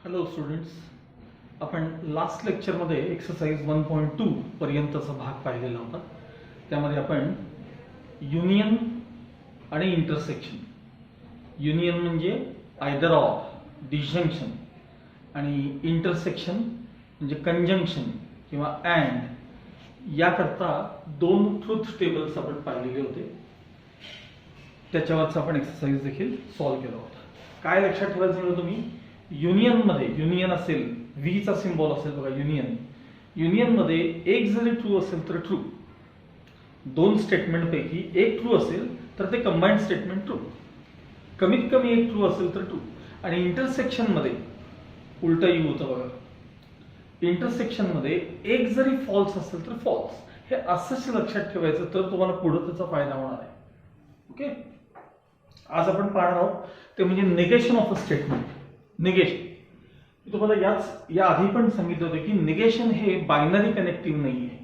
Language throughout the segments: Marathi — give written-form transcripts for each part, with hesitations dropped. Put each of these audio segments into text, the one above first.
हॅलो स्टुडंट्स, आपण लास्ट लेक्चरमध्ये एक्सरसाइज 1.2 पर्यंतचा भाग पाहिलेला होता. त्यामध्ये आपण युनियन आणि इंटरसेक्शन, युनियन म्हणजे आयदर ऑर, डिसजंक्शन, आणि इंटरसेक्शन म्हणजे कंजंक्शन किंवा अँड, याकरता दोन ट्रुथ टेबल्स आपण पाहिलेले होते. त्याच्यावरचा आपण एक्सरसाइज देखील सॉल्व्ह केला होता. काय लक्षात ठेवायचं म्हणजे तुम्ही युनियन मध्ये, युनियन असेल, व्हीचा सिम्बॉल असेल बघा, युनियन मध्ये एक जरी ट्रू असेल तर ट्रू, दोन स्टेटमेंट पैकी एक ट्रू असेल तर ते कंबाईंड स्टेटमेंट ट्रू, कमीत कमी एक ट्रू असेल तर ट्रू. आणि इंटरसेक्शन मध्ये उलट यू होतं बघा, इंटरसेक्शन मध्ये एक जरी फॉल्स असेल तर फॉल्स. हे असंच लक्षात ठेवायचं, तर तुम्हाला पुढे त्याचा फायदा होणार आहे. ओके, आज आपण पाहणार आहोत ते म्हणजे negation of a statement. Negation तुम्हाला या आधी पण सांगितलं होतं की निगेशन हे बायनरी कनेक्टिव्ह नाहीये,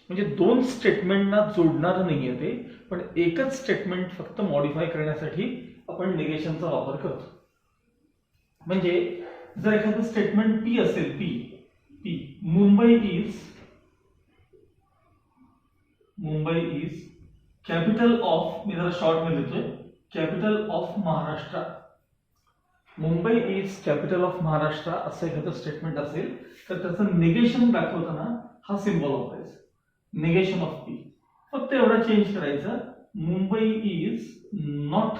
म्हणजे दोन स्टेटमेंटना जोडणारं नाहीये ते, पण एकच स्टेटमेंट फक्त मॉडिफाय करण्यासाठी आपण निगेशनचा वापर करतो. म्हणजे जर एखादं स्टेटमेंट पी असेल, P Mumbai is capital of, मी जरा शॉर्ट मध्ये लिहितोय, capital of Maharashtra. Mumbai is capital of Maharashtra असं एखादं स्टेटमेंट असेल तर त्याचं निगेशन दाखवताना हा सिम्बॉल वापरायचा, निगेशन ऑफ पी. फक्त एवढा चेंज करायचा, Mumbai is not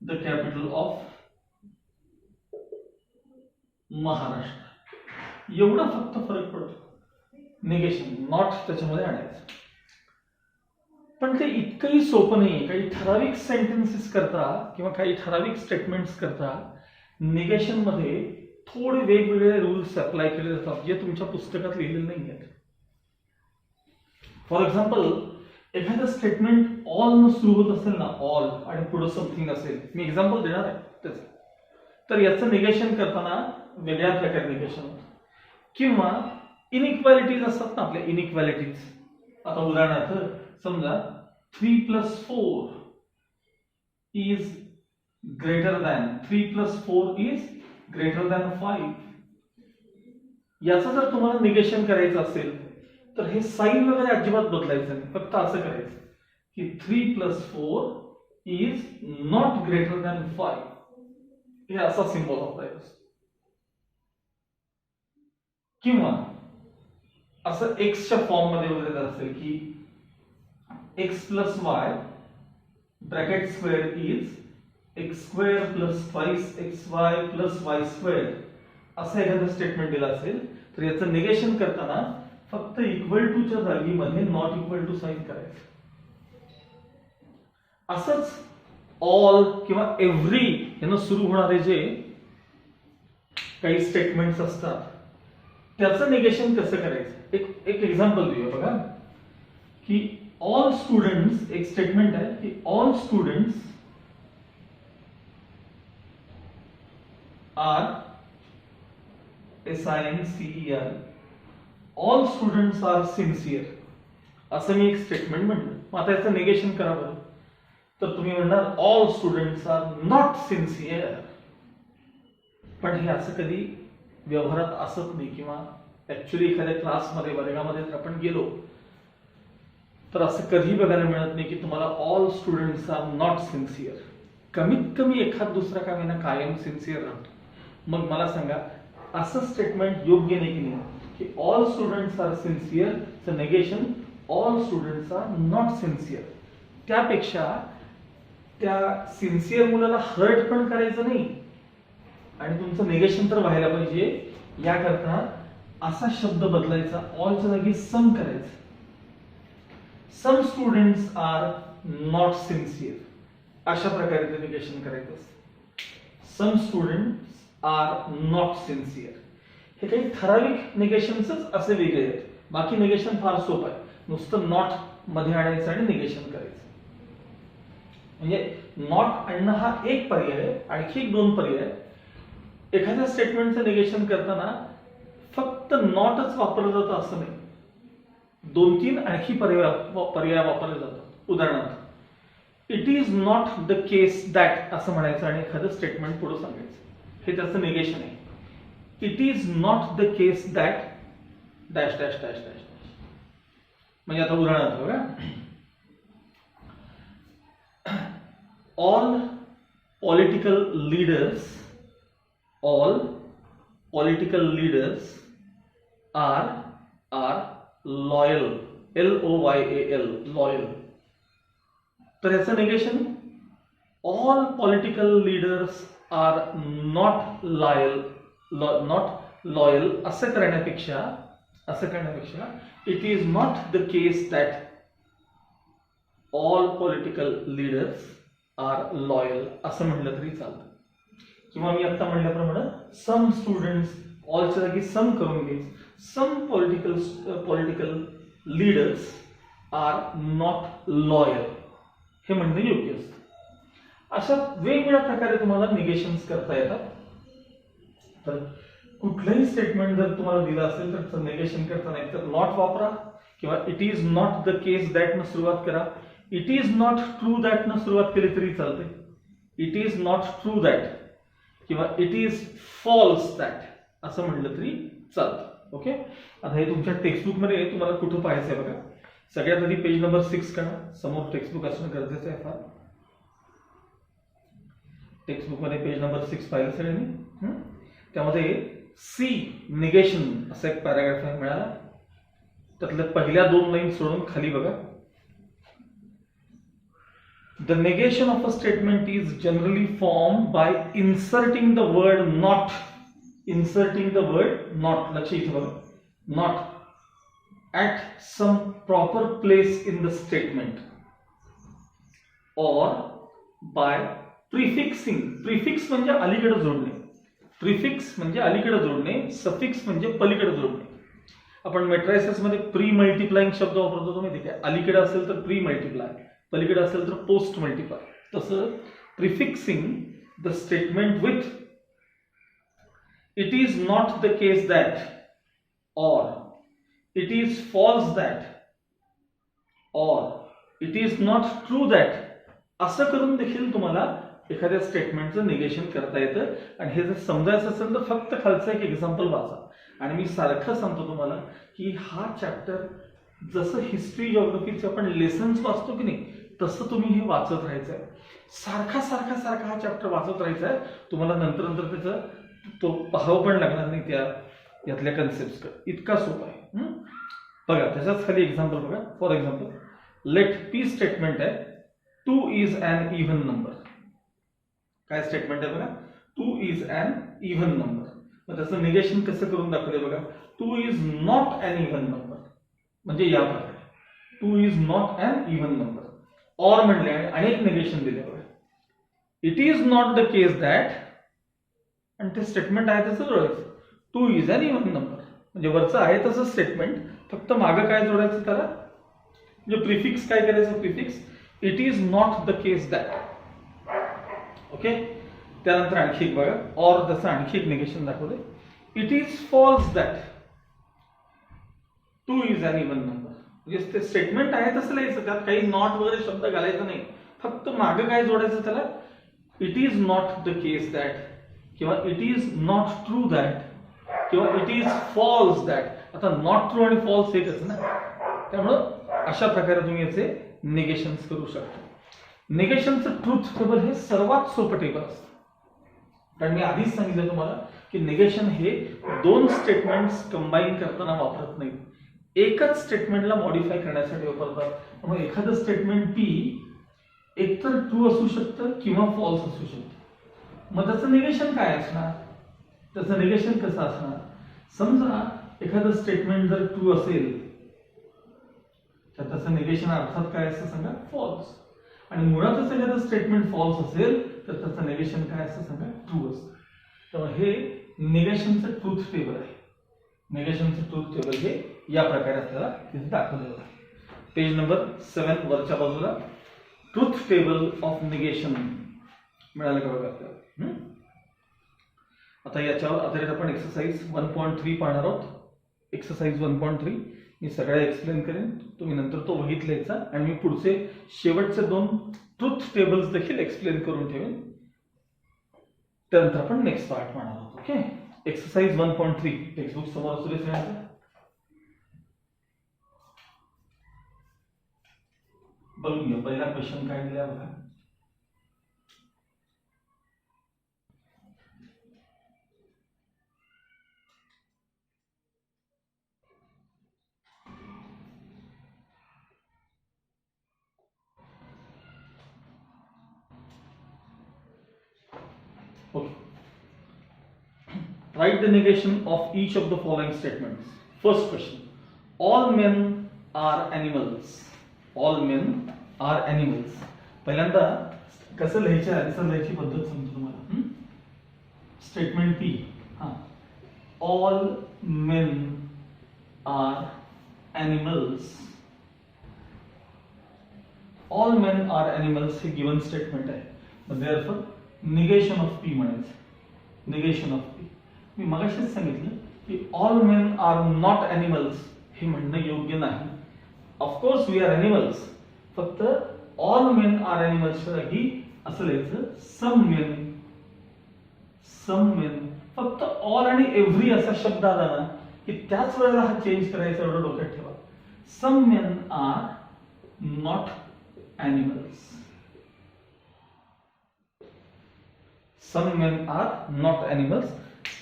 the capital of Maharashtra, एवढा फक्त फरक पडतो. निगेशन नॉट त्याच्यामध्ये आणायचं. पण ते इतकंही सोपं नाही. काही ठराविक सेंटेन्सेस करता किंवा काही ठराविक स्टेटमेंट्स करता निगेशन मध्ये थोडे वेगवेगळे रूल्स अप्लाय केले जातात जे तुमच्या पुस्तकात लिहिलेले नाही आहेत. फॉर एक्झाम्पल, एखादं स्टेटमेंट ऑल न सुरू होत असेल ना, ऑल आणि पुढे समथिंग असेल, मी एक्झाम्पल देणार आहे त्याचं, तर याचं निगेशन करताना वेगळ्या प्रकारे निगेशन होतं. किंवा इनइक्वॅलिटीज असतात ना आपल्या, इनइक्वॅलिटीज. आता उदाहरणार्थ समजा 3 + 4 is greater than 3 + 4 is greater than 5. याचं जर तुम्हाला निगेशन करायचं असेल तर हे साइन वगैरे अजिबात बदलायचं नाही, फक्त असं करायचं की 3 + 4 is not greater than 5, हे असा सिम्बॉल वापरायचा. किंवा असं एक्सच्या फॉर्म मध्ये वगैरे जर असेल की x + y bracket square is x² + 2xy + y², असं एखादं स्टेटमेंट दिलं असेल तर याचं निगेशन करताना फक्त इक्वल टू च्या जागी मध्ये नॉट इक्वल टू साइन करायचं. असंच ऑल किंवा एव्हरी यानं सुरू होणारे जे काही स्टेटमेंट्स असतात त्याचं निगेशन कसं करायचं, एक एक्झाम्पल देऊया बघा. की ऑल स्टुडंट्स, एक स्टेटमेंट आहे की all students are SINCER, all students are sincere, असं मी एक स्टेटमेंट म्हणलं. मग आता याचं निगेशन करा बरं, तर तुम्ही म्हणणार all students are not sincere. पण हे असं कधी व्यवहारात असत नाही, किंवा ऍक्च्युली एखाद्या क्लासमध्ये, वर्गामध्ये जर आपण गेलो तर असं कधी बघायला मिळत नाही की तुम्हाला all students are not sincere. कमीत कमी एखाद दुसरा का होईना कायम सिन्सिअर राहतो. मग मला सांगा, असं स्टेटमेंट योग्य नाही की नाही की ऑल स्टुडंट्स आर सिन्सिअर चं negation all students are not sincere. त्यापेक्षा त्या सिन्सिअर मुलाला हर्ट पण करायचं नाही आणि तुमचं निगेशन तर व्हायला पाहिजे, याकरता असा शब्द बदलायचा, ऑलच्या जागी सम करायचं. सम स्टुडंट्स आर नॉट सिन्सिअर, अशा प्रकारे ते निगेशन करायचं असतं. सम स्टुडंट्स आर नॉट सिन्सिअर. हे काही ठराविक निगेशन्सच असे वेगळे आहेत. बाकी निगेशन फार सोपं आहे, नुसतं नॉट मध्ये आणायचं आणि निगेशन करायचं. म्हणजे नॉट आणणं हा एक पर्याय आहे. आणखी एक दोन पर्याय. एखाद्या स्टेटमेंटचं निगेशन करताना फक्त नॉटच वापरलं जातं असं नाही, 2-3 आणखी पर्याय वापरले जातात. उदाहरणार्थ, it is not the case that असं म्हणायचं आणि एखादं स्टेटमेंट पुढे सांगायचं. हे त्याचं निगेशन आहे. It is not the case that dash dash dash dash dash. म्हणजे आता उदाहरणार्थ बघा, all political leaders are loyal, LOYAL, loyal. तर याचं negation, all political leaders are not loyal असं करण्यापेक्षा it is not the case that all political leaders are loyal असं म्हटलं तरी चालतं. किंवा मी आता म्हणल्याप्रमाणे some students, ऑलच्या जागी सम करून घ्यायचं, some political leaders are not loyal हे म्हणणं योग्य असतं. अशा वेगवेगळ्या प्रकारे तुम्हाला निगेशन्स करता येतात. तर कुठलंही स्टेटमेंट जर तुम्हाला दिलं असेल तर निगेशन करताना एक तर नॉट वापरा, किंवा it is not the case that न सुरुवात करा. It is not true that न सुरुवात केली तरी चालते. It is not true that किंवा इट इज फॉल्स दॅट असं म्हटलं तरी चालतं. ओके, आता हे तुमच्या टेक्स्टबुक मध्ये तुम्हाला कुठं पाहायचं आहे बघा. सगळ्यात आधी पेज नंबर 6 करा, समोर टेक्स्टबुक असणं गरजेचं आहे फार. टेक्स्टबुक मध्ये पेज नंबर 6 पाहिलं सगळ्यांनी. त्यामध्ये सी निगेशन असा एक पॅराग्राफ आहे मिळाला. त्यातल्या पहिल्या 2 लाईन सोडून खाली बघा. The negation of a statement is generally formed by inserting the word not. लक्ष इथे बघा, not at some proper place in the statement, or by prefixing. Prefix म्हणजे अलीकडे जोडणे, प्रिफिक्स म्हणजे अलीकडे जोडणे, सफिक्स म्हणजे पलीकडे जोडणे. आपण मेट्रायसिस मध्ये प्री मल्टिप्लाइंग शब्द वापरतो, तुम्ही माहिती आहे. अलीकडे असेल तर प्री मल्टिप्लाय, पलीकडे असेल तर पोस्ट मल्टिप्लाय. तसं prefixing the statement with it is not the case that, or it is false that, or it is not true that असं करून देखील तुम्हाला एखाद्या स्टेटमेंटचं निगेशन करता येतं. आणि हे जर समजायचं असेल तर फक्त खालचं एक एक्झाम्पल वाचा. आणि मी सारखं सांगतो तुम्हाला की हा चॅप्टर जसं हिस्ट्री जिओग्राफीचे आपण लेसन्स वाचतो की नाही, तसं तुम्ही हे वाचत राहायचं आहे. सारखा हा चॅप्टर वाचत राहायचा आहे. तुम्हाला नंतर त्याचं तो पाहावं पण लागणार नाही त्या यातल्या कन्सेप्ट. इतका सोपा आहे. बघा त्याच्याच खाली एक्झाम्पल बघा. For example, let p statement आहे, 2 इज अन इव्हन नंबर. काय स्टेटमेंट आहे बघा, 2 इज अन इव्हन नंबर. मग त्याचं निगेशन कसं करून दाखवलंय बघा, 2 is not an even number. म्हणजे या प्रकारे 2 is not an even number. और म्हणले आणि अनेक निगेशन दिले बघा. It is not the case that, आणि ते स्टेटमेंट आहे तसं जोडायचं, 2 इज अन इव्हन नंबर. म्हणजे वरचं आहे तसं स्टेटमेंट, फक्त मागं काय जोडायचं त्याला, म्हणजे प्रिफिक्स काय करायचं, prefix it is not the case that. Okay, त्यानंतर आणखी एक बघा, और जसं आणखी एक निगेशन दाखवले, it is false that 2 is an even number. म्हणजे ते स्टेटमेंट आहे तसं लिहायचं, त्यात काही नॉट वगैरे शब्द घालायचा नाही, फक्त मागं काय जोडायचं त्याला, it is not the case that, किंवा it is not true that, किंवा इट इज फॉल्स दॅट. आता नॉट ट्रू आणि फॉल्स एकच ना, त्यामुळं अशा प्रकारे तुम्ही याचे निगेशन्स करू शकता. निगेशनचं ट्रूथ टेबल हे सर्वात सोपं टेबल असतं. कारण मी आधीच सांगितलं तुम्हाला की निगेशन हे 2 स्टेटमेंट्स कंबाईन करताना वापरत नाही, एकच स्टेटमेंटला मॉडिफाय करण्यासाठी वापरतात. त्यामुळे एखादं स्टेटमेंट पी एकतर ट्रू असू शकतं किंवा फॉल्स असू शकतं. मग त्याचं निगेशन काय असणार, त्याचं निगेशन कसं असणार. समजा एखादं स्टेटमेंट जर ट्रू असेल तर त्याचं निगेशन अर्थात काय असतं सांगा, फॉल्स. आणि मुळातच एखादं स्टेटमेंट फॉल्स असेल तर त्याचं निगेशन काय असतं सांगा, ट्रू असतं. त्यामुळे हे निगेशनचं ट्रूथ टेबल आहे. निगेशनचं ट्रूथ टेबल हे या प्रकारे आपल्याला तिथे दाखवलेलं आहे. पेज नंबर 7 वरच्या बाजूला ट्रूथ टेबल ऑफ निगेशन मिळालं का बघा आपल्याला. आता याच्यावर आधारित आपण एक्सरसाइज 1.3 पाहणार आहोत. एक्सरसाइज 1.3 मी सगळ्या एक्सप्लेन करेन, तुम्ही नंतर तो वहीत लिहायचा. आणि मी पुढचे शेवटचे 2 ट्रूथ टेबल्स देखील एक्सप्लेन करून ठेवेन. त्यानंतर आपण नेक्स्ट पार्ट म्हणणार आहोत. ओके, एक्सरसाइज 1.3 टेक्स्टबुक समोर असू दे सगळ्यांचं. बघून घ्या पहिला क्वेश्चन काय दिला बघा. Okay. Write the negation of each of the following statements. First question. All men are animals. All men are animals. पहिल्यांदा कसं लिहायचं आन्सर लिहायची पद्धत सांगतो तुम्हाला. Statement P. All men are animals. All men are animals हे गिवन स्टेटमेंट आहे. Therefore निगेशन ऑफ पी म्हणायचं. Negation of P. मी मगाशीच सांगितलं की all men are not animals हे म्हणणं योग्य नाही. ऑफकोर्स वी आर ॲनिमल्स, फक्त ऑल मेन आर ॲनिमल्स जागी असं लिहायचं सम मेन. फक्त ऑल आणि एव्हरी असा शब्द आला ना की त्याच वेळेला हा चेंज करायचा, एवढं डोक्यात ठेवा. Some men are not animals. Some men are not animals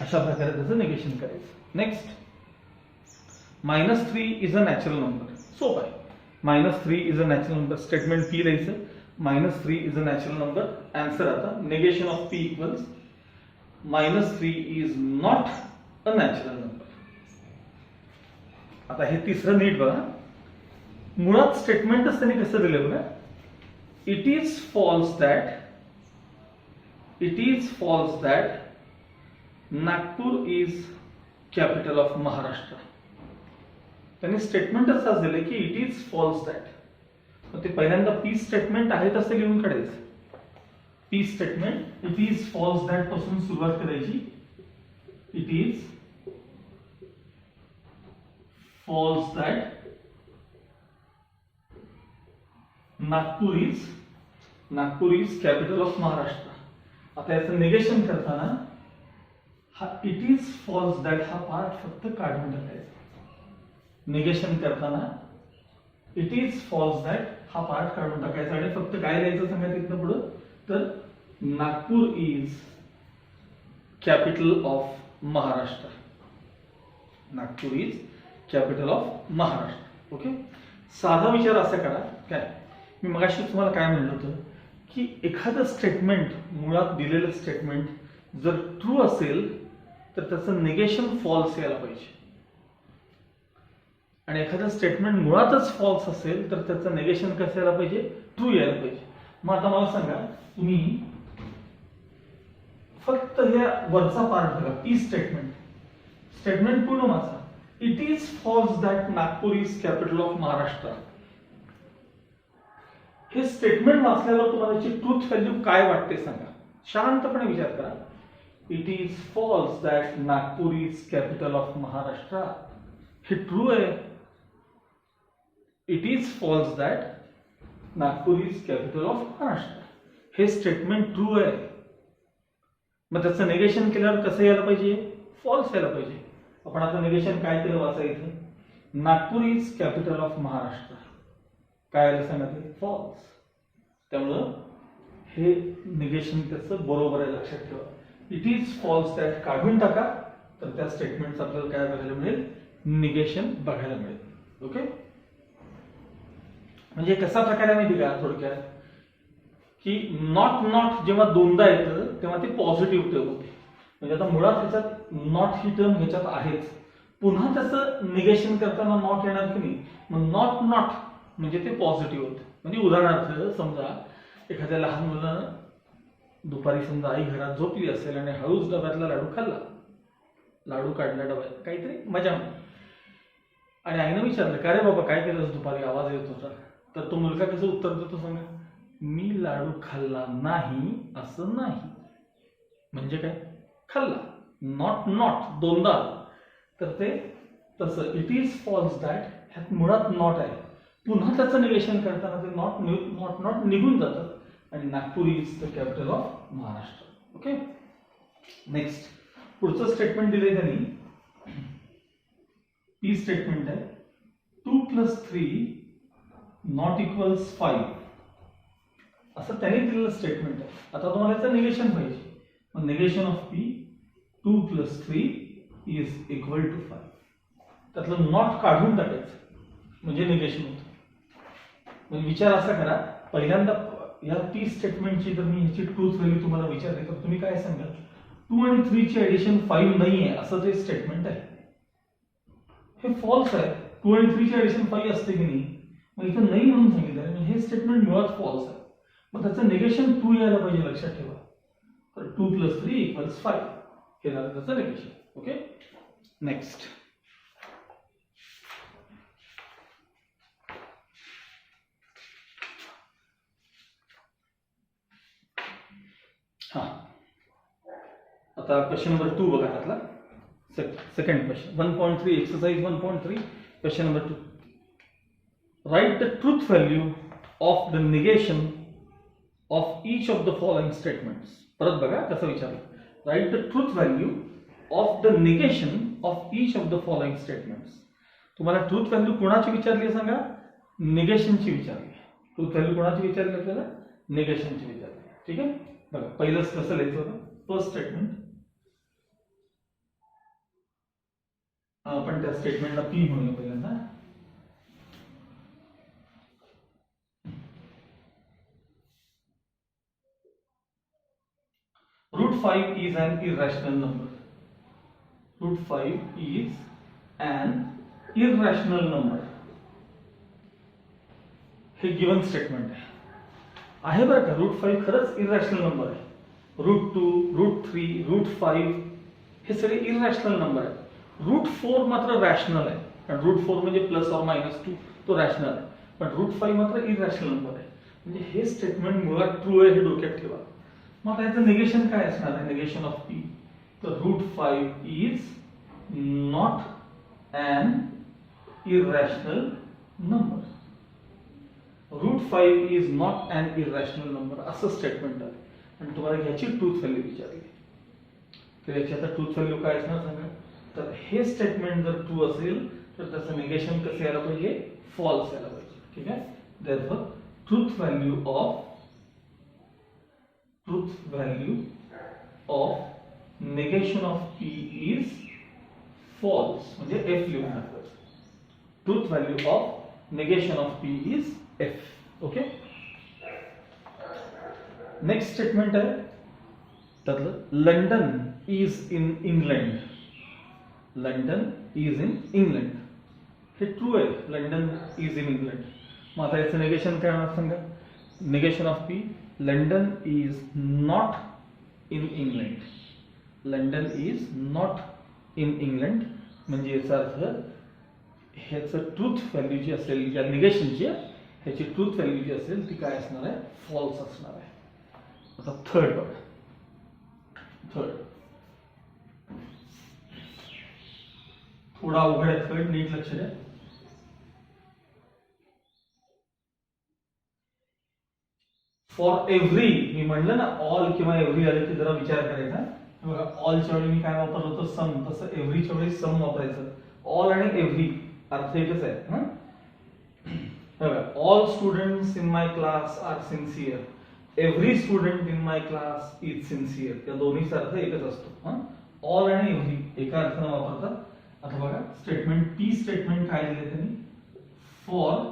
अशा प्रकारे त्याचं निगेशन करायचं. Next, -3 is a natural number. सोपं आहे. -3 is a natural number. Statement P लिहायचं. -3 is a natural number. Answer आता negation of P equals -3 is not a natural number. आता हे तिसरं नीट बघा. मुळात स्टेटमेंटच त्यांनी कसं दिलं बघा. It is false that Nagpur is capital of Maharashtra. त्यांनी स्टेटमेंटच असं दिलं की इट इज फॉल्स दॅट. मग ते पहिल्यांदा पी स्टेटमेंट आहे तसं लिहून काढायचं. P statement it is false that पासून सुरुवात करायची. It is false that Nagpur is capital of Maharashtra. आता याचं निगेशन करताना हा इट इज फॉल्स दॅट हा पार्ट फक्त काढून टाकायचा. निगेशन करताना इट इज फॉल्स दॅट हा पार्ट काढून टाकायचा आणि फक्त काय लिहायचं सांगा तिथनं पुढं. तर Nagpur is capital of Maharashtra. Nagpur is capital of Maharashtra. Okay, साधा विचार असा करा. काय मी मगाशी तुम्हाला काय म्हणलं होतं की एखादं स्टेटमेंट, मुळात दिलेलं स्टेटमेंट जर ट्रू असेल तर त्याचं निगेशन फॉल्स यायला पाहिजे, आणि एखादं स्टेटमेंट मुळातच फॉल्स असेल तर त्याचं निगेशन कसं यायला पाहिजे, ट्रू यायला पाहिजे. मग आता मला सांगा, तुम्ही फक्त हे वरचा पार्ट बघा. पी स्टेटमेंट पूर्ण वाचा. It is false that Nagpur is capital of Maharashtra. हे स्टेटमेंट वाचल्यावर तुम्हाला याची ट्रूथ व्हॅल्यू काय वाटते सांगा. शांतपणे विचार करा. It is false that Nagpur is capital of Maharashtra. हे ट्रू आहे. It is false that Nagpur is capital of Maharashtra. हे स्टेटमेंट ट्रू आहे. मग त्याचं निगेशन केल्यावर कसं यायला पाहिजे, फॉल्स यायला पाहिजे. आपण आता निगेशन काय केलं वाचायचं. Nagpur is capital of Maharashtra काय आलं सांगितलं, फॉल्स. त्यामुळं हे निगेशन त्याचं बरोबर आहे, लक्षात ठेवा. इट इज फॉल्स दॅट काढून टाका तर त्या स्टेटमेंटचं आपल्याला काय बघायला मिळेल, निगेशन बघायला मिळेल. ओके, म्हणजे कसा प्रकारे माहिती का थोडक्यात, की नॉट जेव्हा दोनदा येतं तेव्हा ते पॉझिटिव्ह टर्म होते. म्हणजे आता मुळात ह्याच्यात नॉट ही टर्म ह्याच्यात आहेच, पुन्हा त्याचं निगेशन करताना नॉट येणार की नाही, मग नॉट म्हणजे ते पॉझिटिव्ह होतं. म्हणजे उदाहरणार्थ समजा एखाद्या लहान मुलानं दुपारी समजा आई घरात झोपली असेल आणि हळूच डब्यातला लाडू खाल्ला, लाडू काढला डब्यात, काहीतरी मजा आणि आईनं विचारलं, का रे बाबा काय केलंस दुपारी, आवाज येत होता. तर तो मुलगा कसं उत्तर देतो सांगा, मी लाडू खाल्ला नाही असं नाही. म्हणजे काय, खाल्ला. नॉट दोनदा. तर ते तसं इट इज फॉल्स दॅट ह्यात मुळात नॉट आहे, पुन्हा त्याचं निगेशन करताना ते नॉट निघून जातं आणि Nagpur is the capital of Maharashtra. Okay, next पुढचं स्टेटमेंट दिलंय त्यांनी, पी स्टेटमेंट आहे, 2 + 3 नॉट इक्वल्स 5 असं त्यांनी दिलेलं स्टेटमेंट आहे. आता तुम्हाला याचं निगेशन पाहिजे, मग negation of p 2 + 3 is equal to 5. त्यातलं नॉट काढून टाकायचं म्हणजे निगेशन होतं. म्हणजे विचार असा करा, पहिल्यांदा या पी स्टेटमेंटची जर मी ह्याची ट्रूथ व्हॅल्यू तुम्हाला विचारली तर तुम्ही काय सांगाल? 2 आणि 3 ची ऍडिशन 5 नाही आहे असं ते स्टेटमेंट आहे. हे फॉल्स आहे. 2 आणि 3 ची ऍडिशन 5 असते की नाही, मग इथं नाही म्हणून सांगितलं आहे, हे स्टेटमेंट मुळात फॉल्स आहे. मग त्याचं निगेशन 2 यायला पाहिजे, लक्षात ठेवा. तर 2 + 3 = 5 हे झालं त्याचं निगेशन. ओके, नेक्स्ट आता क्वेश्चन नंबर 2 बघा त्यातला second question 1.3 exercise 1.3 question number 2. Right the truth value of the negation of each of the following statements. परत बघा कसं विचारलं. Right the truth value of the negation of each of the following statements. तुम्हाला ट्रूथ व्हॅल्यू कोणाची विचारली आहे सांगा? निगेशनची विचारली. ट्रूथ व्हॅल्यू कोणाची विचारली आपल्याला? निगेशनची विचारली. ठीक आहे, बघा पहिलंच कसं लिहायचं होतं. फर्स्ट स्टेटमेंट, आपण त्या स्टेटमेंटला पी म्हणूया पहिल्यांदा. √5 is an irrational number. √5 is an irrational number. हे गिवन स्टेटमेंट आहे बरं का. √5 खरंच इरॅशनल नंबर आहे. √2, √3, √5 हे सगळे इरॅशनल नंबर आहेत. √4 मात्र रॅशनल आहे, कारण √4 म्हणजे +or-2 तो रॅशनल आहे, पण √5 मात्र इरॅशनल नंबर आहे. म्हणजे हे स्टेटमेंट मुळात ट्रू आहे हे डोक्यात ठेवा. मग याचं निगेशन काय असणार आहे? Negation of p. तर √5 is not an irrational number. √5 is not an irrational number असं स्टेटमेंट आहे. आणि तुम्हाला याची ट्रूथ व्हॅल्यू विचारली, तर याची आता ट्रूथ व्हॅल्यू काय असणार सांगा? तर हे स्टेटमेंट जर ट्रू असेल तर त्याचं निगेशन कसं यायला पाहिजे? फॉल्स यायला पाहिजे. ठीक आहे, therefore truth value of negation of p is false, म्हणजे एफ लिहून टाकलं. Truth value of negation of p is F. Okay, next statement आहे त्यातलं, London is in England. London is in England हे ट्रू आहे. London is in England. मग आता याचं निगेशन काय होणार सांगा? Negation of p, London is not in England. London is not in England म्हणजे याचा अर्थ ह्याचं ट्रूथ व्हॅल्यू जी असेल या निगेशनची, ह्याची ट्रूथ व्हॅल्यू जी असेल ती काय असणार आहे? फॉल्स असणार आहे. आता थर्ड बघा. थर्ड थोडा अवघड आहे. थर्ड नीट लक्ष द्या. फॉर एव्हरी, मी म्हणलं ना ऑल किंवा एव्हरी आले की जरा विचार करायचा. बघा ऑलच्या वेळी मी काय वापरलं होतं? सम. तसं एव्हरीच्या वेळी सम वापरायचं. ऑल आणि एव्हरी अर्थ एकच आहे. बघा, all students in my class are sincere. Every student in my class is sincere. त्या दोन्हीचा अर्थ एकच असतो. ऑल आणि एव्हरी एका अर्थानं वापरतात. आता बघा स्टेटमेंट पी स्टेटमेंट काय दिले त्यांनी? For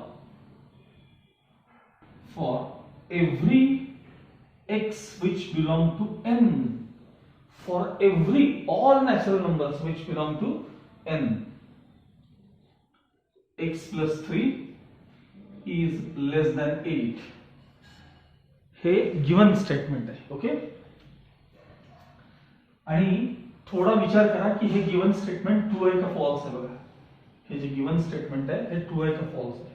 every x which belong to n, for every all natural numbers which belong to n, x plus 3 is less than 8. हे गिवन स्टेटमेंट आहे. ओके, आणि थोडा विचार करा की हे गिवन स्टेटमेंट ट्रू आहे का फॉल्स आहे. बघा हे जे गिवन स्टेटमेंट आहे हे ट्रू आहे का फॉल्स आहे.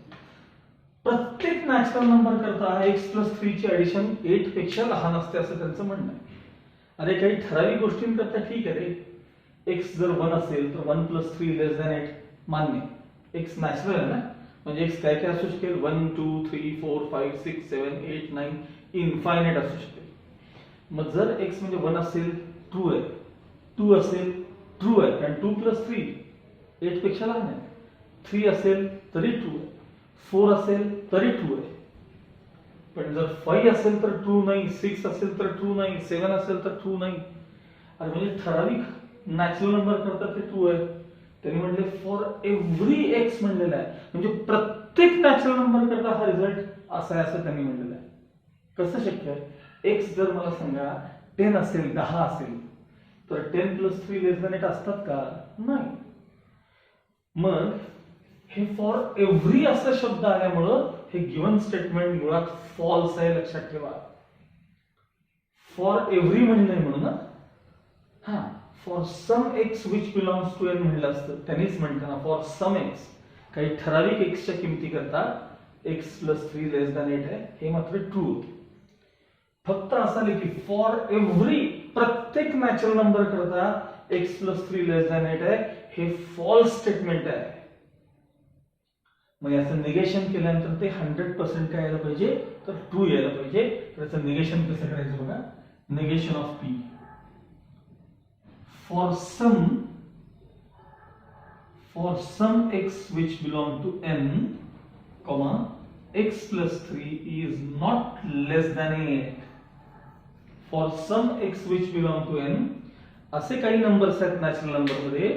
प्रत्येक नॅचरल नंबर करता x + 3 ची ऍडिशन 8 पेक्षा लहान असते असं त्यांचं म्हणणं आहे. अरे काही ठराविक गोष्टींकरता ठीक आहे रे. x जर 1 असेल तर 1 + 3 > 8 मान्य. x नॅचरल आहे ना, म्हणजे x काय काय असू शकेल? 1 2 3 4 5 6 7 8 9 इनफायनाइट असू शकेल. मग जर x म्हणजे 1 असेल ट्रू आहे, 2 असेल ट्रू आहे, कारण 2 + 3 8 पेक्षा लहान आहे. 3 असेल तरी ट्रू आहे, 4 असेल तरी ट्रू आहे. पण जर 5 असेल तर ट्रू नाही, 6 असेल तर ट्रू नाही, 7 असेल तर ट्रू नाही. आणि म्हणजे ठराविक नॅचरल नंबर करतात ते ट्रू आहे. त्यांनी म्हणले फॉर एव्हरी एक्स म्हणलेलं आहे, म्हणजे प्रत्येक नॅचरल नंबर करता हा रिझल्ट असा आहे असं त्यांनी म्हणलेलं आहे. कसं शक्य आहे? एक्स जर मला सांगा 10 असेल, 10 असेल तर 10 + 3 <8 असतात का? नाही. मग हे फॉर एव्हरी असा शब्द आल्यामुळं हे गिव्हन स्टेटमेंट मुळात फॉल्स आहे, लक्षात ठेवा. फॉर एव्हरी म्हणलंय म्हणून ना, हा for some x which belongs to N म्हणलं असतं, त्यांनीच म्हणताना फॉर सम एक्स, काही ठराविक एक्सच्या किमती करता x + 3 <8 आहे, हे मात्र ट्रू होते. फक्त असं आले की फॉर एव्हरी, प्रत्येक नॅचरल नंबर करता x + 3 <8 आहे, हे फॉल्स स्टेटमेंट आहे. मग याचं निगेशन केल्यानंतर ते 100% काय यायला पाहिजे, तर ट्रू यायला पाहिजे. त्याचं निगेशन कसं करायचं बघा. Negation of p for some x which belong to n, comma x + 3 is not less than 8. For some x which belong to n, असे काही नंबर्स आहेत नॅचरल नंबर मध्ये,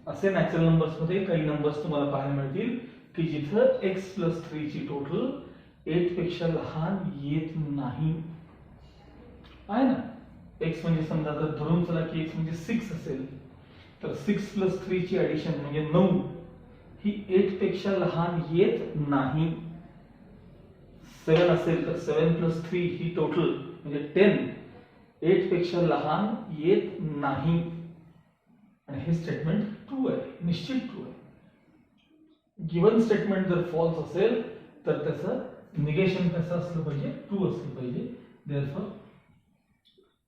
असे नॅचरल नंबर्स मध्ये काही नंबर्स तुम्हाला पाहायला मिळतील की जिथं x + 3 ची टोटल 8 पेक्षा लहान येत नाही. आहे ना, x म्हणजे समजा जर धरून चला की x म्हणजे 6 असेल तर 6 + 3 ची ऍडिशन म्हणजे 9 ही 8 पेक्षा लहान येत नाही. 7 असेल तर 7 + 3 ही टोटल म्हणजे 10 8 पेक्षा लहान येत नाही. आणि हे स्टेटमेंट ट्रू आहे, निश्चित ट्रू आहे. गिव्हन स्टेटमेंट जर फॉल्स असेल तर त्याचं निगेशन कसं असलं पाहिजे, ट्रू असलं पाहिजे. Therefore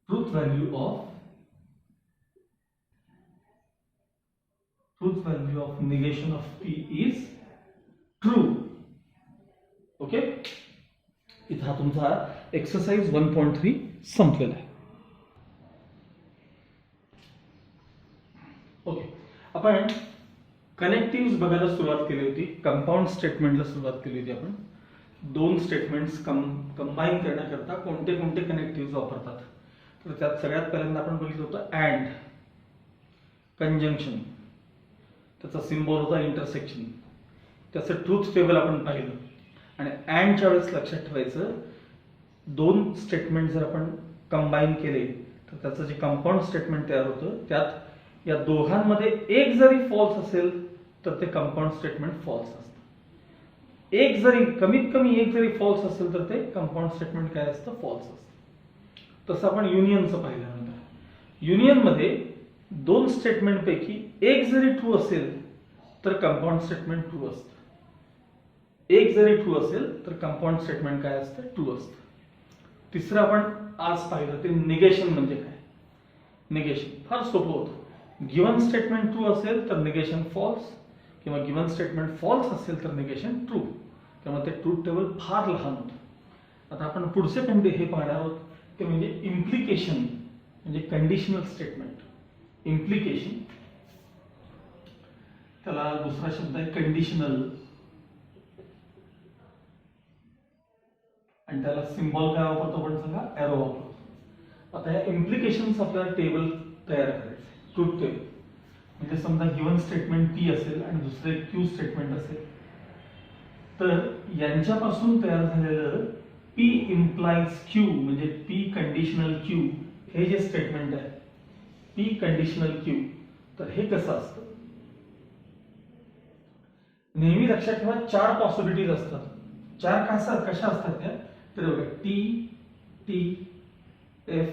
truth value of negation of p is true. Okay, इथं हा तुमचा एक्सरसाइज 1.3 संपलेला आहे. ओके, आपण कनेक्टिव्ह बघायला सुरुवात केली होती, कंपाऊंड स्टेटमेंटला सुरुवात केली होती. आपण दोन स्टेटमेंट्स कंबाईन करण्याकरता कोणते कोणते कनेक्टिव्ह वापरतात. तर त्यात सगळ्यात पहिल्यांदा आपण बघितलं होतं अँड, कंजंक्शन, त्याचा सिम्बॉल होता इंटरसेक्शन, त्याचं ट्रूथ टेबल आपण पाहिलं. आणि अँडच्या वेळेस लक्षात ठेवायचं, दोन स्टेटमेंट जर आपण कंबाईन केले तर त्याचं जे कंपाऊंड स्टेटमेंट तयार होतं त्यात या दोघांमध्ये एक जरी फॉल्स असेल तर ते कंपाऊंड स्टेटमेंट फॉल्स असतं. एक जरी कमीत कमी एक जरी फॉल्स असेल तर ते कंपाऊंड स्टेटमेंट काय असतं, फॉल्स असतं. तसं आपण युनियनचं पाहिल्यानंतर, युनियनमध्ये दोन स्टेटमेंट पैकी एक जरी ट्रू असेल तर कंपाऊंड स्टेटमेंट ट्रू असतं. एक जरी ट्रू असेल तर कंपाऊंड स्टेटमेंट काय असतं, ट्रू असतं. तिसरं आपण आज पाहिलं ते निगेशन म्हणजे काय. निगेशन फार सोपं होतं. गिव्हन स्टेटमेंट ट्रू असेल तर निगेशन फॉल्स, किंवा गिव्हन स्टेटमेंट फॉल्स असेल तर निगेशन ट्रू, किंवा ते ट्रूथ टेबल फार लहान होतं. आता आपण पुढचे पण हे पाहणार आहोत ते म्हणजे इम्प्लिकेशन, म्हणजे कंडिशनल स्टेटमेंट. इम्प्लिकेशन, त्याला दुसरा शब्द आहे कंडिशनल, आणि त्याला सिम्बॉल काय वापरतो आपण सांगा, एरो वापरतो. आता या इम्प्लिकेशन्स आपल्याला टेबल तयार करायचं, ट्रूथ टेबल. म्हणजे समजा गिव्हन स्टेटमेंट पी असेल आणि दुसरे क्यू स्टेटमेंट असेल, तर यांच्यापासून तयार झालेलं P implies Q म्हणजे P कंडिशनल Q हे जे स्टेटमेंट आहे, P कंडिशनल Q, तर हे कसं असतं. नेहमी लक्षात ठेवा 4 पॉसिबिलिटीज असतात. 4 कशा असतात त्या, तर बघा T T F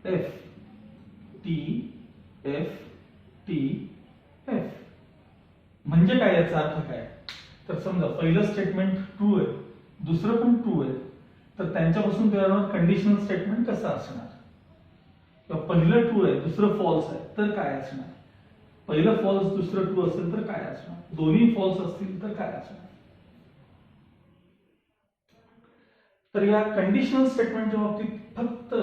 F T F T F. म्हणजे काय, याचा अर्थ काय, तर समजा पहिलं स्टेटमेंट ट्रू आहे, दुसरं पण ट्रू आहे, तर त्यांच्यापासून तयार होणार कंडिशनल स्टेटमेंट कसं असणार. किंवा पहिलं ट्रू आहे दुसरं फॉल्स आहे तर काय असणार, पहिलं फॉल्स दुसरं ट्रू असेल तर काय असणार, दोन्ही फॉल्स असतील तर काय असणार. तर या कंडिशनल स्टेटमेंटच्या बाबतीत फक्त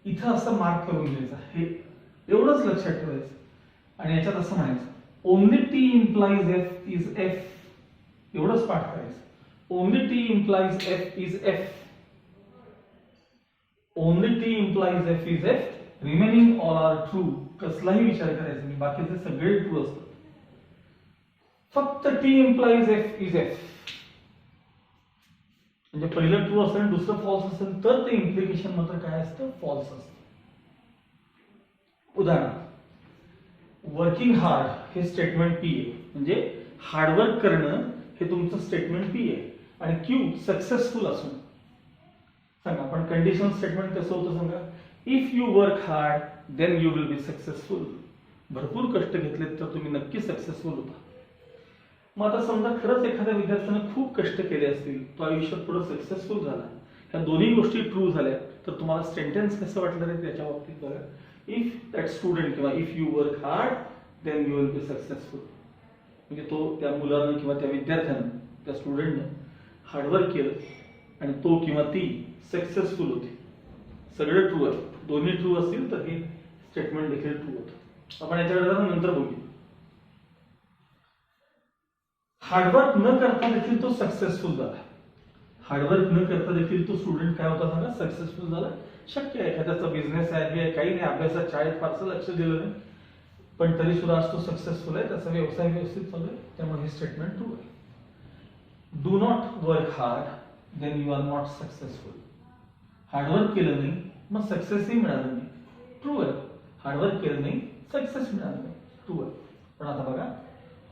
इथं असं मार्क करून घ्यायचा, हे एवढंच लक्षात ठेवायचं आणि याच्यात असं म्हणायचं only T implies F is F, एवढंच पाठ करायचं. Only T implies F is F, only T implies F is F, remaining all are true. कसलाही विचार करायचा नाही, बाकीचे सगळे ट्रू असतात. फक्त T implies F is F म्हणजे पहिलं ट्रू असेल दुसरं फॉल्स असेल तर ते इम्प्लिकेशन मात्र काय असतं, फॉल्स असतं. उदाहरण, वर्किंग हार्ड हे स्टेटमेंट पी आहे, म्हणजे हार्डवर्क करणं हे तुमचं स्टेटमेंट पी आहे. आणि क्यू सक्सेसफुल असून सांगा, पण कंडिशनल स्टेटमेंट कसं होतं सांगा, if you work hard then you will be successful. भरपूर कष्ट घेतलेत तर तुम्ही नक्की सक्सेसफुल होता. मग आता समजा खरंच एखाद्या विद्यार्थ्याने खूप कष्ट केले असतील, तो आयुष्यात पुढे सक्सेसफुल झाला, ह्या दोन्ही गोष्टी ट्रू झाल्या, तर तुम्हाला सेंटेन्स कसं वाटलं रे त्याच्या बाबतीत बघा. इफ दॅट स्टुडंट किंवा if you work hard then you will be successful. म्हणजे तो त्या मुलानं किंवा त्या विद्यार्थ्यानं, त्या स्टुडंटनं हार्डवर्क केलं आणि तो किंवा ती सक्सेसफुल होती. सगळं ट्रू आहे. दोन्ही ट्रू असतील तर हे स्टेटमेंट देखील ट्रू होतं. आपण याच्याकडे जरा नंतर बघूया. हार्डवर्क न करता देखील तो सक्सेसफुल झाला. हार्डवर्क न करता देखील तो स्टुडंट काय होता सांगा, सक्सेसफुल झाला. शक्य आहे, एखाद्याचा बिझनेस आहे, काही नाही, अभ्यासात शाळेत फारसं लक्ष दिलं नाही, पण तरी सुद्धा आज तो सक्सेसफुल आहे, त्याचा व्यवसाय व्यवस्थित चालू आहे, त्यामुळे हे स्टेटमेंट ट्रू आहे. Do not work hard then you are not successful. Hard work केलं नाही मग सक्सेसही मिळालं नाही, ट्रू आहे. हार्डवर्क केलं नाही, सक्सेस मिळालं नाही, ट्रू आहे. पण आता बघा,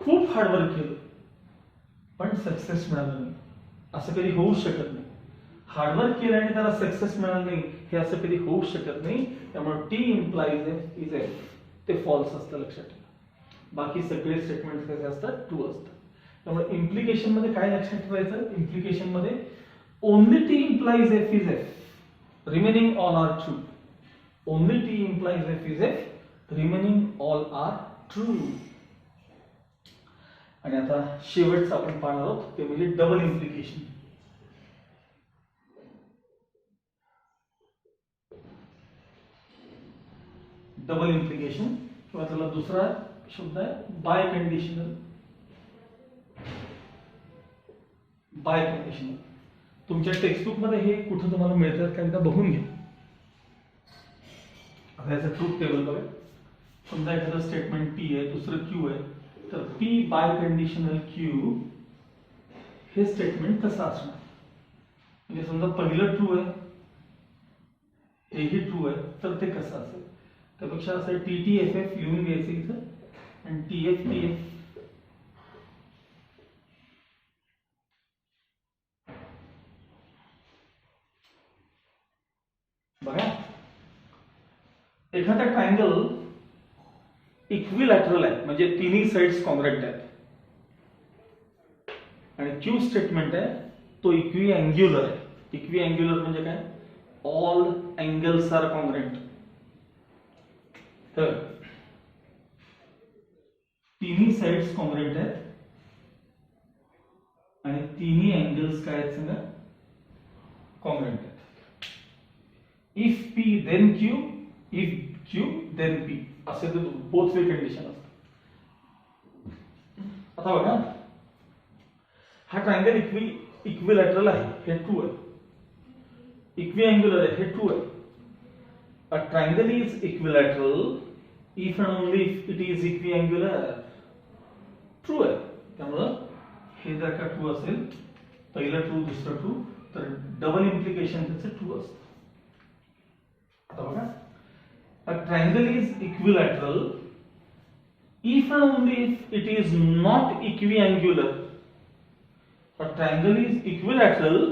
खूप हार्डवर्क केलं पण सक्सेस मिळालं नाही, असं कधी होऊ शकत नाही. हार्डवर्क केलं आणि त्याला सक्सेस मिळालं नाही हे असं कधी होऊ शकत नाही. त्यामुळे T implies F is F, ते फॉल्स असतं, लक्षात ठेवा. बाकी सगळे स्टेटमेंट कसे असतात, ट्रू असतात. त्यामुळे इम्प्लिकेशन मध्ये काय लक्षात ठेवायचं, इम्प्लिकेशन मध्ये only T implies F is F, remaining all are true. Only T implies F is F, remaining all are true. आणि आता शेवटचं आपण पाहणार आहोत ते म्हणजे डबल इम्प्लिकेशन. डबल इम्प्लिकेशन किंवा त्याला दुसरा शब्द आहे बाय कंडिशनल. बाय कंडिशनल तुमच्या टेक्स्टबुक मध्ये हे कुठं तुम्हाला मिळतात का, एकदा बघून घ्या. आता याचं ट्रूथ टेबल बघा. समजा एखादं स्टेटमेंट पी आहे, दुसरं क्यू आहे, तर पी बाय कंडिशनल क्यू हे स्टेटमेंट कसं असणार. म्हणजे समजा पहिलं ट्रू आहे, हेही ट्रू आहे, तर ते कसं असेल. त्यापेक्षा असं टी टी एफ एफ लिहून घ्यायचं इथं आणि टी एफ टी एफ. बघा, एखादा ट्रायंगल इक्विलॅटरल आहे, म्हणजे तिन्ही साइड्स कॉन्ग्रंट आहेत, आणि क्यू स्टेटमेंट आहे तो इक्विअँग्युलर आहे. इक्विअँग्युलर म्हणजे काय, ऑल अँगल्स आर कॉन्ग्रंट. तर तिन्ही साइड्स कॉन्ग्रंट आहेत आणि तिन्ही अँगल्स काय आहेत सांगा, कॉन्ग्रंट आहेत. If p then q, if q then p, असे तर बोथ वे कंडिशन असतात. आता बघा, हा ट्रायंगल इक्विलॅटरल आहे, हे ट्रू आहे. इक्विअँग्युलर आहे, हे ट्रू आहे. A triangle is equilateral if and only if it is equiangular. True आहे. त्यामुळं हे जर का ट्रू असेल, पहिलं ट्रू दुसरं ट्रू, तर डबल इम्प्लिकेशन त्याचं ट्रू असतं. आता बघा, a triangle is equilateral if and only if it is not equiangular. A triangle is equilateral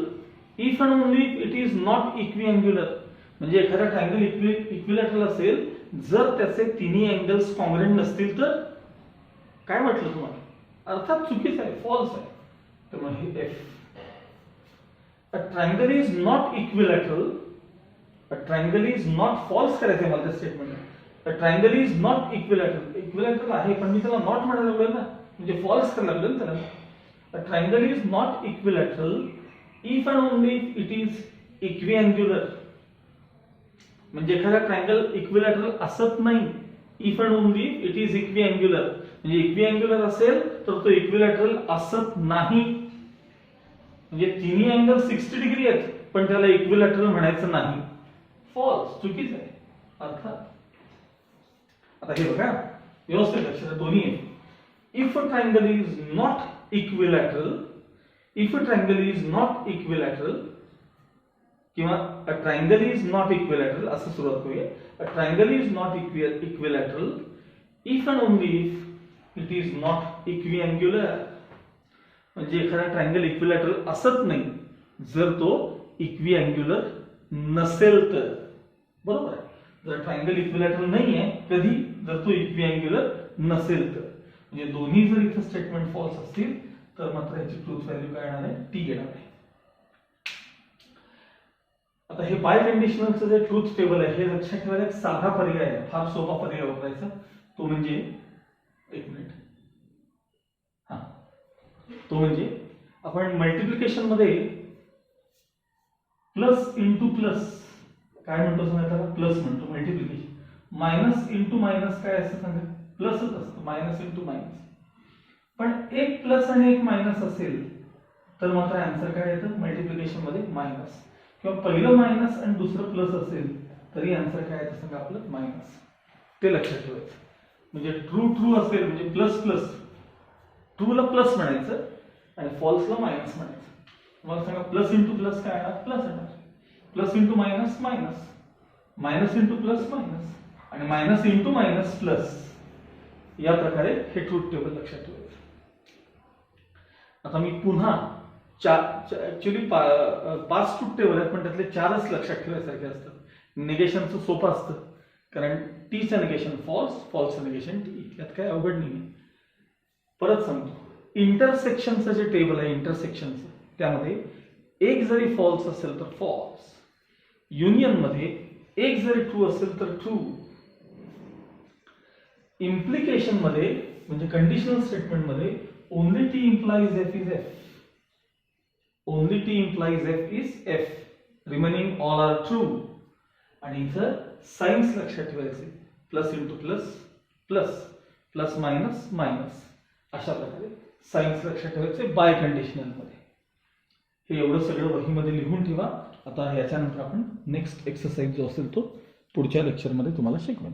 if and only if it is not equiangular. म्हणजे एखादा ट्रायंगल इक्विलॅटरल असेल जर त्याचे तिन्ही अँगल्स कॉन्ग्रंट नसतील तर. काय वाटलं तुम्हाला, अर्थात चुकीचं आहे, फॉल्स आहे. त्यामुळे हे F. A triangle is not equilateral, a triangle is not, false करायचं आहे मला त्या statement. A triangle is not equilateral, equilateral आहे पण मी त्याला नॉट म्हणायला लागलो ना, म्हणजे फॉल्स करायला लागलो ना त्याला. A triangle is not equilateral if and only it is equiangular. म्हणजे एखादा ट्रायंगल इक्विलॅटरल असत नाही if and only it is equiangular. म्हणजे इक्विअँग्युलर असेल तर तो इक्विलॅटरल असत नाही. म्हणजे तिन्ही अँगल 60 डिग्री आहेत पण त्याला इक्विलॅटरल म्हणायचं नाही. फॉल्स, चुकीचं आहे अर्थात. आता हे बघा व्यवस्थित लक्षात दोन्ही आहे. If a triangle is not equilateral, if a triangle is not equilateral किंवा a triangle is not equilateral असं सुरुवात करूया. A triangle is not equilateral if and only if it is not equiangular. म्हणजे एखादा ट्रायंगल इक्विलॅटरल असत नाही जर तो इक्विअँग्युलर नसेल तर. बरोबर आहे. जर ट्रायंगल इक्विलॅटरल नाहीये कधी जर तो इक्विअँग्युलर नसेल तर. म्हणजे दोन्ही जर इथं स्टेटमेंट फॉल्स असतील तर मात्र याची ट्रूथ व्हॅल्यू काय येणार आहे? टी येणार आहे. आता हे बाय कंडिशनलचं जे ट्रूथ टेबल आहे हे लक्षात ठेवायला एक साधा पर्याय आहे, फार सोपा पर्याय वापरायचा. तो म्हणजे एक मिनिट, हा तो म्हणजे आपण मल्टिप्लिकेशन मध्ये प्लस इंटू प्लस काय म्हणतो सांगा त्याला? प्लस म्हणतो मल्टिप्लिकेशन. मायनस इंटू मायनस काय असतं सांगा? प्लसच असतं. Minus into minus. पण एक प्लस आणि एक मायनस असेल तर मात्र आन्सर काय येतं मल्टिप्लिकेशन मध्ये? मायनस. किंवा पहिलं मायनस आणि दुसरं प्लस असेल तरी आन्सर काय येतं सांगा? आपलं मायनस. ते लक्षात ठेवायचं. म्हणजे ट्रू ट्रू असेल म्हणजे प्लस प्लस, ट्रूला प्लस म्हणायचं आणि फॉल्सला मायनस म्हणायचं. मला सांगा प्लस इंटू प्लस काय येणार? प्लस येणार. Plus into minus minus, minus into plus minus आणि मायनस इंटू मायनस प्लस. या प्रकारे हे ट्रूथ टेबल लक्षात ठेवायचं. आता मी पुन्हा ऍक्च्युअली 5 ट्रूथ टेबल आहेत पण त्यातले 4च लक्षात ठेवायसारखे असतात. निगेशनचं सोपं असतं कारण टीचं निगेशन फॉल्स, फॉल्सचं निगेशन टी. यात काय अवघड नाही. परत सांगतो, इंटरसेक्शनचं जे टेबल आहे इंटरसेक्शनचं त्यामध्ये एक जरी फॉल्स असेल तर फॉल्स, युनियन मध्ये एक जरी ट्रू असेल तर ट्रू, इम्प्लिकेशन मध्ये म्हणजे कंडिशनल स्टेटमेंट मध्ये only T implies F is F, only T implies F is F, remaining all are true. आणि इथं साइन्स लक्षात ठेवायचे. Plus into plus plus, plus minus minus, अशा प्रकारे साइन्स लक्षात ठेवायचे बाय कंडिशनल मध्ये. हे एवढं सगळं वहीमध्ये लिहून ठेवा. आता याच्यानंतर आपण नेक्स्ट एक्सरसाइज जो असेल तो पुढच्या लेक्चरमध्ये तुम्हाला शिकवू.